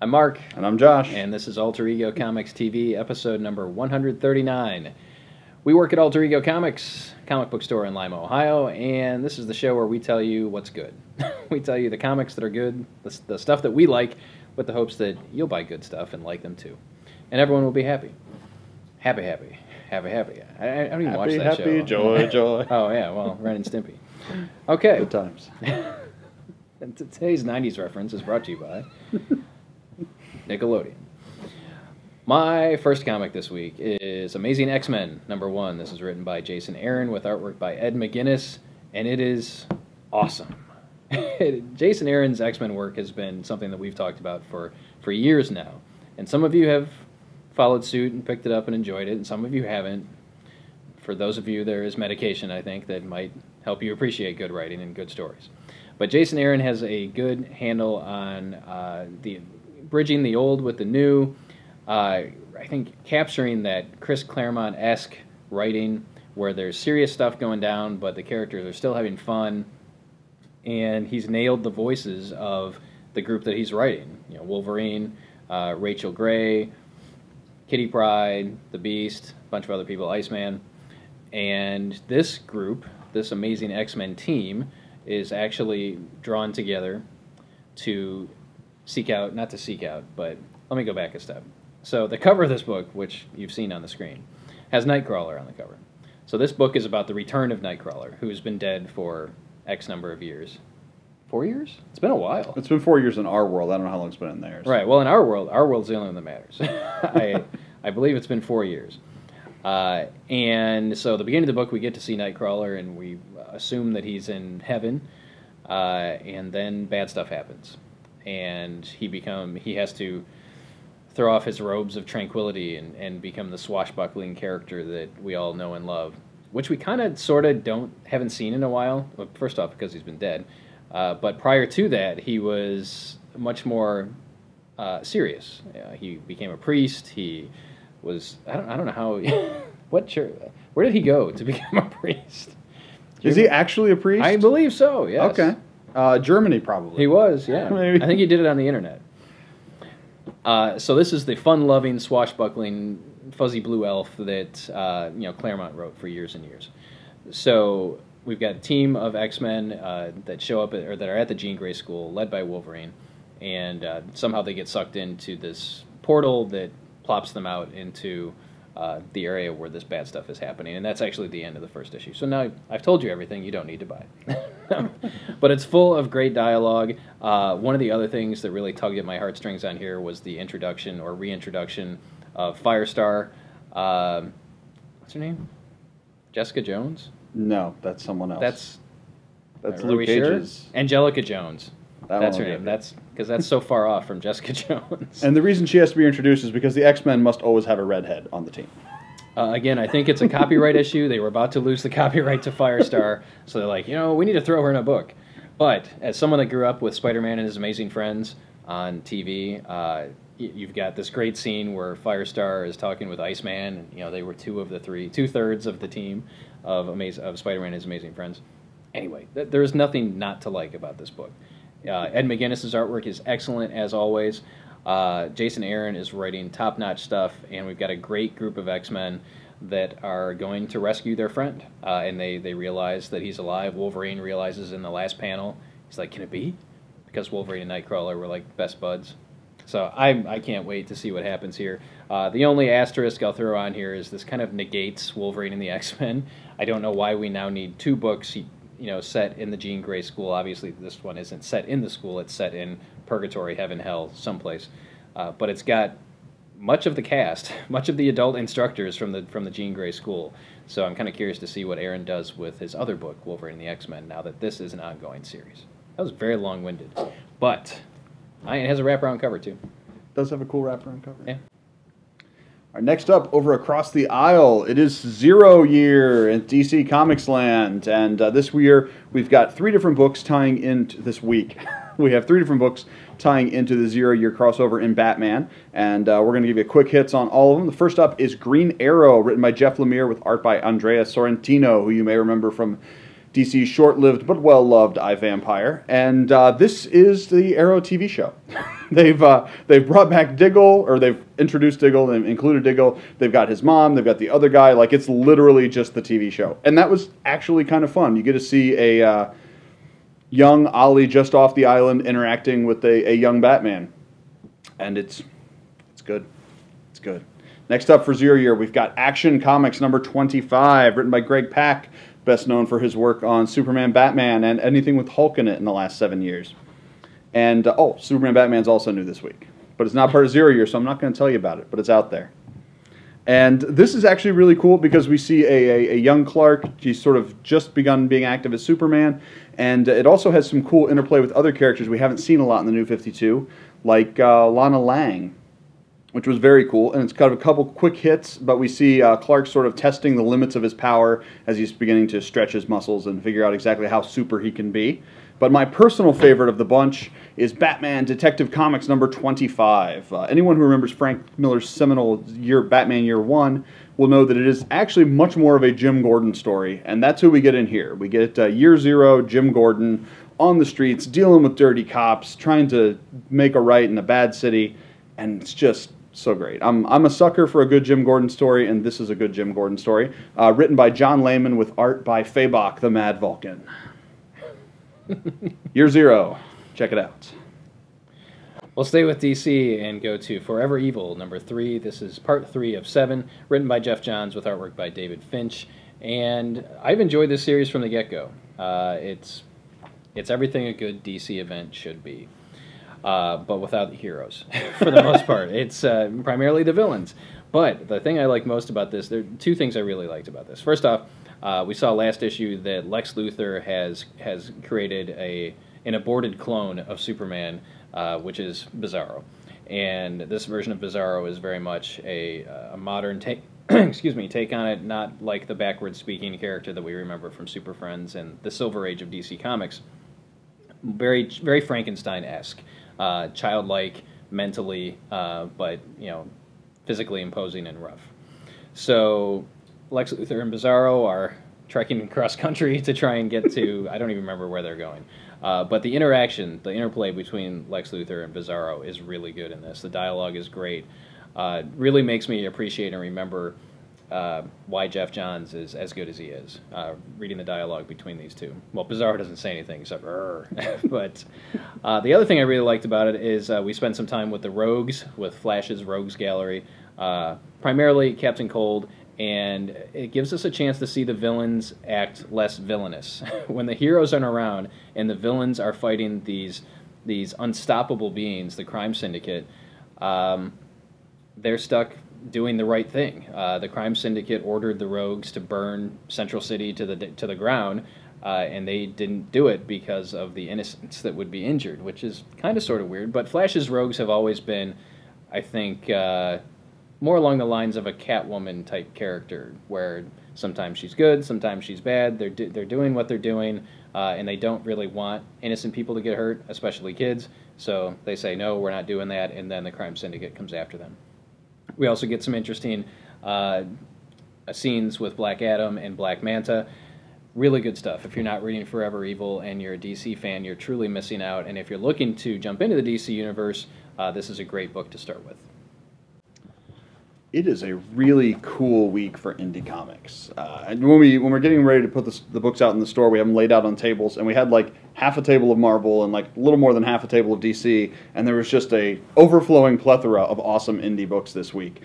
I'm Mark. And I'm Josh. And this is Alter Ego Comics TV, episode number 139. We work at Alter Ego Comics, comic book store in Lima, Ohio, and this is the show where we tell you what's good. We tell you the comics that are good, the stuff that we like, with the hopes that you'll buy good stuff and like them too. And everyone will be happy. Happy. I don't even watch that show. Happy, joy. Oh, yeah, well, Ren and Stimpy. Okay. Good times. And today's 90s reference is brought to you by Nickelodeon. My first comic this week is Amazing X-Men #1. This is written by Jason Aaron with artwork by Ed McGuinness, and it is awesome. Jason Aaron's X-Men work has been something that we've talked about for years now, and some of you have followed suit and picked it up and enjoyed it, and some of you haven't. For those of you, there is medication, I think, that might help you appreciate good writing and good stories. But Jason Aaron has a good handle on the bridging the old with the new. I think capturing that Chris Claremont-esque writing where there's serious stuff going down, but the characters are still having fun, and he's nailed the voices of the group that he's writing. You know, Wolverine, Rachel Gray, Kitty Pryde, the Beast, a bunch of other people, Iceman, and this group, this Amazing X-Men team, is actually drawn together to not to seek out, but let me go back a step. So the cover of this book, which you've seen on the screen, has Nightcrawler on the cover. So this book is about the return of Nightcrawler, who's been dead for X number of years. 4 years? It's been a while. It's been 4 years in our world. I don't know how long it's been in theirs. Right. Well, in our world's the only one that matters. I believe it's been 4 years. And so at the beginning of the book, we get to see Nightcrawler, and we assume that he's in heaven, and then bad stuff happens. And he has to throw off his robes of tranquility and become the swashbuckling character that we all know and love, which we kind of sort of haven't seen in a while. Well, first off, because he's been dead. But prior to that, he was much more serious. He became a priest. He was, I don't know how, what church, where did he go to become a priest? Is he actually a priest? I believe so, yes. Okay. Germany, probably. He was, yeah. Maybe. I think he did it on the internet. So this is the fun-loving, swashbuckling, fuzzy blue elf that Claremont wrote for years and years. So we've got a team of X-Men that show up that are at the Jean Grey School, led by Wolverine, and somehow they get sucked into this portal that plops them out into the area where this bad stuff is happening, and that's actually the end of the first issue. So now I've told you everything, you don't need to buy it. But it's full of great dialogue. One of the other things that really tugged at my heartstrings on here was the introduction or reintroduction of Firestar. What's her name? Jessica Jones? No, that's someone else. That's Luke Cage's. Sure? Angelica Jones. That's her name. That's because that's so far off from Jessica Jones. And the reason she has to be introduced is because the X-Men must always have a redhead on the team. Again, I think it's a copyright issue. They were about to lose the copyright to Firestar, so they're like, we need to throw her in a book. But as someone that grew up with Spider-Man and His Amazing Friends on TV, you've got this great scene where Firestar is talking with Iceman. And, they were two-thirds of the team of Spider-Man and His Amazing Friends. Anyway, there's nothing not to like about this book. Ed McGuinness' artwork is excellent, as always. Jason Aaron is writing top-notch stuff, and we've got a great group of X-Men that are going to rescue their friend. And they realize that he's alive. Wolverine realizes in the last panel, he's like, can it be? Because Wolverine and Nightcrawler were like best buds. So I can't wait to see what happens here. The only asterisk I'll throw on here is this kind of negates Wolverine and the X-Men. I don't know why we now need 2 books set in the Jean Grey School. Obviously, this one isn't set in the school. It's set in Purgatory, Heaven, Hell, someplace. But it's got much of the cast, much of the adult instructors from the Jean Grey School. So I'm kind of curious to see what Aaron does with his other book, Wolverine and the X-Men, now that this is an ongoing series. That was very long-winded. But it has a wraparound cover, too. It does have a cool wraparound cover. Yeah. All right, next up, over across the aisle, it is 0 year in DC Comics Land. And this year, we've got 3 different books tying into this week. We have 3 different books tying into the 0 year crossover in Batman. And we're going to give you quick hits on all of them. The first up is Green Arrow, written by Jeff Lemire with art by Andrea Sorrentino, who you may remember from DC's short-lived but well-loved iVampire, and this is the Arrow TV show. They've brought back Diggle, or they've introduced Diggle and included Diggle. They've got his mom. They've got the other guy. Like, it's literally just the TV show, and that was actually kind of fun. You get to see a young Ollie just off the island interacting with a young Batman, and it's good. It's good. Next up for Zero Year, we've got Action Comics number 25, written by Greg Pak, best known for his work on Superman, Batman, and anything with Hulk in it in the last 7 years. And, Superman, Batman's also new this week. But it's not part of Zero Year, so I'm not going to tell you about it, but it's out there. And this is actually really cool because we see a young Clark. He's sort of just begun being active as Superman. And it also has some cool interplay with other characters we haven't seen a lot in the New 52, like Lana Lang, which was very cool. And it's got a couple quick hits, but we see Clark sort of testing the limits of his power as he's beginning to stretch his muscles and figure out exactly how super he can be. But my personal favorite of the bunch is Batman Detective Comics number 25. Anyone who remembers Frank Miller's seminal Batman Year One will know that it is actually much more of a Jim Gordon story, and that's who we get in here. We get Year Zero, Jim Gordon, on the streets, dealing with dirty cops, trying to make a right in a bad city, and it's just so great. I'm a sucker for a good Jim Gordon story, and this is a good Jim Gordon story. Written by John Layman with art by Fabok the Mad Vulcan. Year Zero. Check it out. We'll stay with DC and go to Forever Evil, number 3. This is part 3 of 7, written by Jeff Johns with artwork by David Finch. And I've enjoyed this series from the get-go. It's everything a good DC event should be, but without the heroes, for the most part. It's primarily the villains. But the thing I like most about this, there are two things I really liked about this. First off, we saw last issue that Lex Luthor has created an aborted clone of Superman, which is Bizarro, and this version of Bizarro is very much a modern take. Excuse me, take on it, not like the backwards speaking character that we remember from Super Friends and the Silver Age of DC Comics. Very, very Frankenstein-esque, childlike mentally, but physically imposing and rough. So Lex Luthor and Bizarro are trekking across country to try and get to, I don't even remember where they're going. But the interaction, the interplay between Lex Luthor and Bizarro is really good in this. The dialogue is great. Really makes me appreciate and remember why Jeff Johns is as good as he is, reading the dialogue between these two. Well, Bizarro doesn't say anything except but the other thing I really liked about it is we spent some time with the Rogues, with Flash's Rogues Gallery, primarily Captain Cold, and it gives us a chance to see the villains act less villainous. When the heroes aren't around and the villains are fighting these unstoppable beings, the crime syndicate, they're stuck doing the right thing. The crime syndicate ordered the Rogues to burn Central City to the ground, and they didn't do it because of the innocents that would be injured, which is kind of sort of weird. But Flash's Rogues have always been, I think, more along the lines of a Catwoman type character, where sometimes she's good, sometimes she's bad. They're doing what they're doing, and they don't really want innocent people to get hurt, especially kids. So they say, no, we're not doing that, and then the crime syndicate comes after them. We also get some interesting scenes with Black Adam and Black Manta. Really good stuff. If you're not reading Forever Evil and you're a DC fan, you're truly missing out. And if you're looking to jump into the DC universe, this is a great book to start with. It is a really cool week for indie comics. And when we're getting ready to put the books out in the store, we have them laid out on tables, and we had like half a table of Marvel and like a little more than half a table of DC, and there was just a overflowing plethora of awesome indie books this week.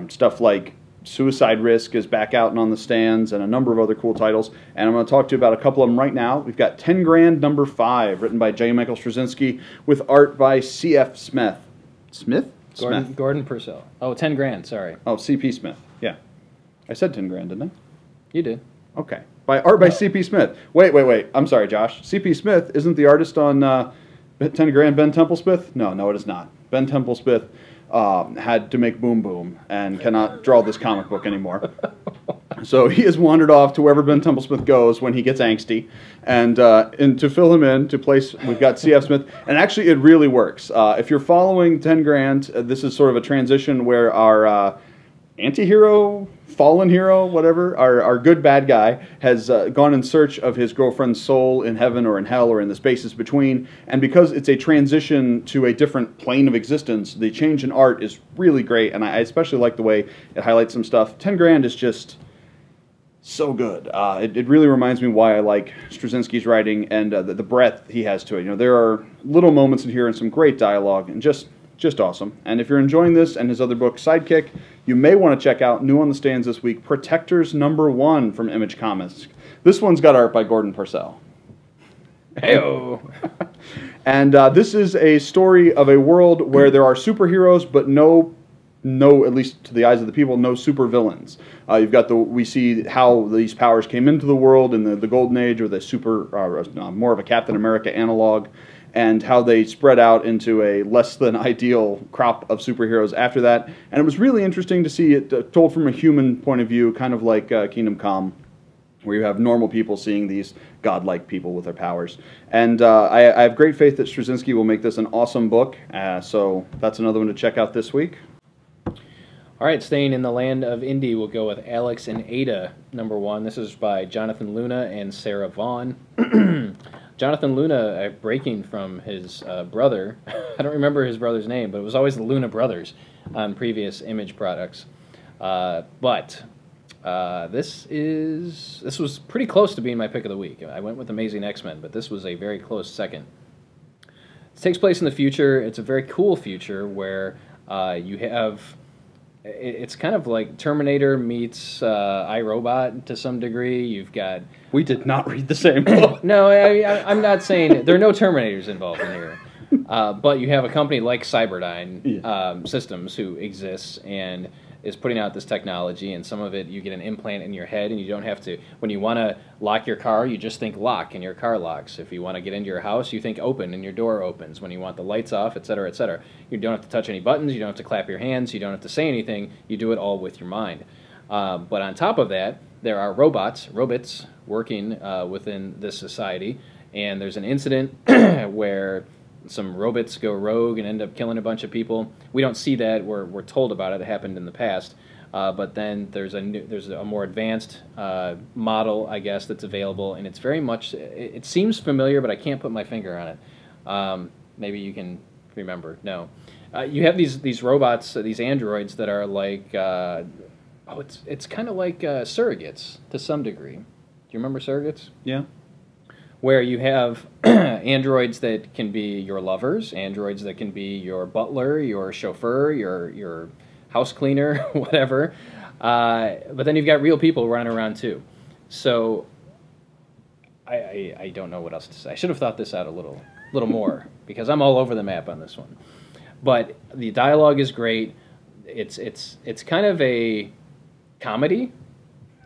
Stuff like Suicide Risk is back out and on the stands, and a number of other cool titles. And I'm going to talk to you about a couple of them right now. We've got 10 Grand number 5, written by J. Michael Straczynski, with art by C.F. Smith. Smith? Gordon Purcell. Oh, 10 Grand, sorry. Oh, C.P. Smith. Yeah. I said 10 Grand, didn't I? You did. Okay. By art by C.P. Smith. Wait. I'm sorry, Josh. C.P. Smith isn't the artist on 10 Grand Ben Templesmith? No, it is not. Ben Templesmith had to make Boom Boom and cannot draw this comic book anymore. So he has wandered off to wherever Ben Templesmith goes when he gets angsty. And to fill him in, to place, we've got C.F. Smith. And actually, it really works. If you're following 10 Grand, this is sort of a transition where our anti-hero, fallen hero, whatever, our good bad guy has gone in search of his girlfriend's soul in heaven or in hell or in the spaces between, and because it's a transition to a different plane of existence, the change in art is really great, and I especially like the way it highlights some stuff. 10 Grand is just so good. It really reminds me why I like Straczynski's writing and the breadth he has to it. You know, there are little moments in here and some great dialogue, and just awesome. And if you're enjoying this and his other book, Sidekick, you may want to check out, new on the stands this week, Protectors #1 from Image Comics. This one's got art by Gordon Purcell. Heyo. And this is a story of a world where there are superheroes, but no, at least to the eyes of the people, no supervillains. You've got we see how these powers came into the world in the Golden Age, or the more of a Captain America analog, and how they spread out into a less than ideal crop of superheroes after that. And it was really interesting to see it told from a human point of view, kind of like Kingdom Come, where you have normal people seeing these godlike people with their powers. And I have great faith that Straczynski will make this an awesome book, so that's another one to check out this week. All right, staying in the land of indie, we'll go with Alex and Ada, #1. This is by Jonathan Luna and Sarah Vaughn. Jonathan Luna breaking from his brother. I don't remember his brother's name, but it was always the Luna brothers on previous Image products. But this was pretty close to being my pick of the week. I went with Amazing X-Men, but this was a very close second. It takes place in the future. It's a very cool future where you have... It's kind of like Terminator meets iRobot to some degree. You've got... We did not read the same book. No, I'm not saying... There are no Terminators involved in here. But you have a company like Cyberdyne Systems who exists and is putting out this technology, and some of it you get an implant in your head, and you don't have to... When you want to lock your car, you just think lock, and your car locks. If you want to get into your house, you think open, and your door opens. When you want the lights off, etc., etc. You don't have to touch any buttons, you don't have to clap your hands, you don't have to say anything, you do it all with your mind. But on top of that, there are robots working within this society, and there's an incident where some robots go rogue and end up killing a bunch of people. We don't see that. We're told about it. It happened in the past. But then there's a more advanced model, I guess, that's available, and it's very much... It seems familiar, but I can't put my finger on it. Maybe you can remember. No. You have these robots, these androids that are like... it's kind of like surrogates to some degree. Do you remember surrogates? Yeah. Where you have androids that can be your lovers, androids that can be your butler, your chauffeur, your house cleaner, whatever. But then you've got real people running around too. So I don't know what else to say. I should have thought this out a little more because I'm all over the map on this one. But the dialogue is great. It's kind of a comedy,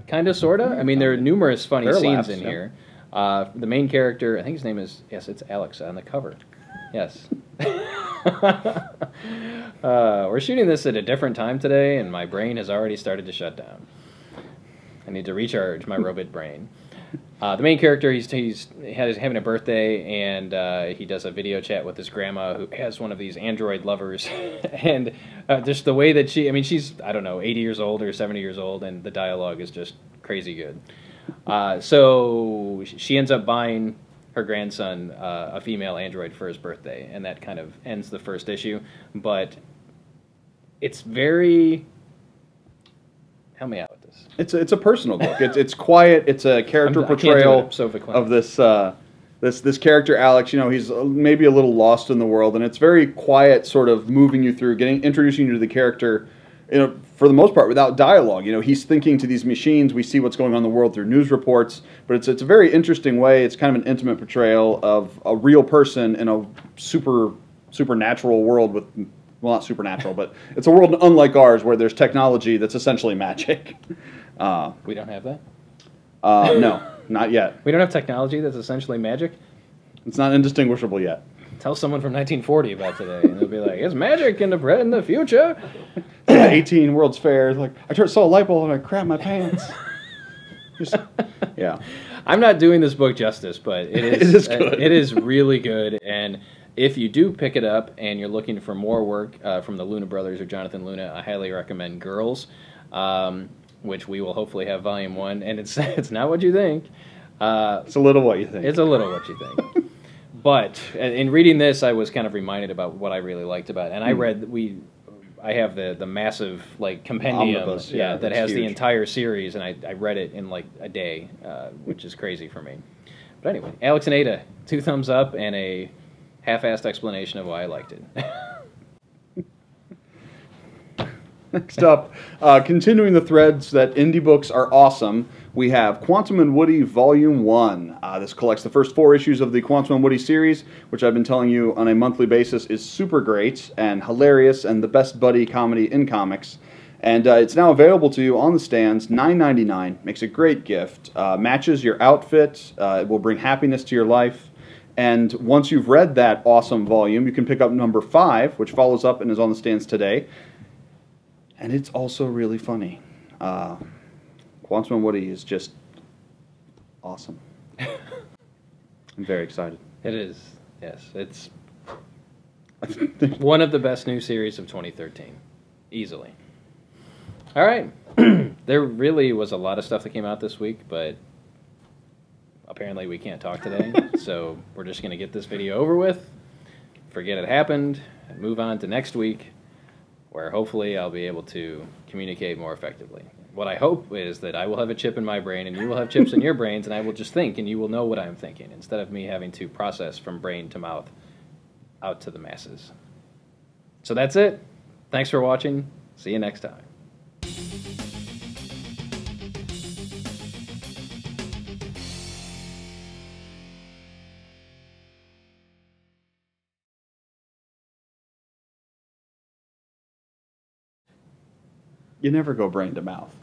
kind of, sort of. I mean, there are numerous funny scenes in here. The main character, I think his name is, yes, it's Alex on the cover. Yes. We're shooting this at a different time today, and my brain has already started to shut down. I need to recharge my robot brain. The main character, he's having a birthday, and he does a video chat with his grandma, who has one of these android lovers. And just the way that she's, I don't know, 80 years old or 70 years old, and the dialogue is just crazy good. So she ends up buying her grandson a female android for his birthday, and that kind of ends the first issue. But it's very... Help me out with this. It's a personal book. It's quiet. It's a character portrayal of this character Alex. You know, he's maybe a little lost in the world, and it's very quiet, sort of moving you through, introducing you to the character. You know, for the most part, without dialogue. You know, he's thinking to these machines. We see what's going on in the world through news reports, but it's a very interesting way. It's kind of an intimate portrayal of a real person in a supernatural world with, well, not supernatural, but it's a world unlike ours where there's technology that's essentially magic. We don't have that? No, not yet. We don't have technology that's essentially magic? It's not indistinguishable yet. Tell someone from 1940 about today, and they'll be like, it's magic in the future. 18 World's Fair. Like, I saw a light bulb and I crapped my pants. Yeah. I'm not doing this book justice, but it is good. It is really good, and if you do pick it up and you're looking for more work from the Luna brothers or Jonathan Luna, I highly recommend Girls. which we will hopefully have volume 1, and it's not what you think. It's a little what you think. It's a little what you think. But in reading this, I was kind of reminded about what I really liked about it. And I have the massive like compendium Omnibus, that has huge. the entire series, and I read it in like a day, which is crazy for me. But anyway, Alex and Ada, 2 thumbs up and a half-assed explanation of why I liked it. Next up, continuing the threads that indie books are awesome, we have Quantum and Woody Volume 1. This collects the first 4 issues of the Quantum and Woody series, which I've been telling you on a monthly basis is super great and hilarious and the best buddy comedy in comics. And it's now available to you on the stands, $9.99. Makes a great gift. Matches your outfit. It will bring happiness to your life. And once you've read that awesome volume, you can pick up number 5, which follows up and is on the stands today. And it's also really funny. Quantum and Woody is just awesome. I'm very excited. It is, yes. It's one of the best new series of 2013, easily. All right. There really was a lot of stuff that came out this week, but apparently we can't talk today, so we're just going to get this video over with, forget it happened, and move on to next week, where hopefully I'll be able to communicate more effectively. What I hope is that I will have a chip in my brain and you will have chips in your brains, and I will just think and you will know what I'm thinking, instead of me having to process from brain to mouth out to the masses. So that's it. Thanks for watching. See you next time. You never go brain to mouth.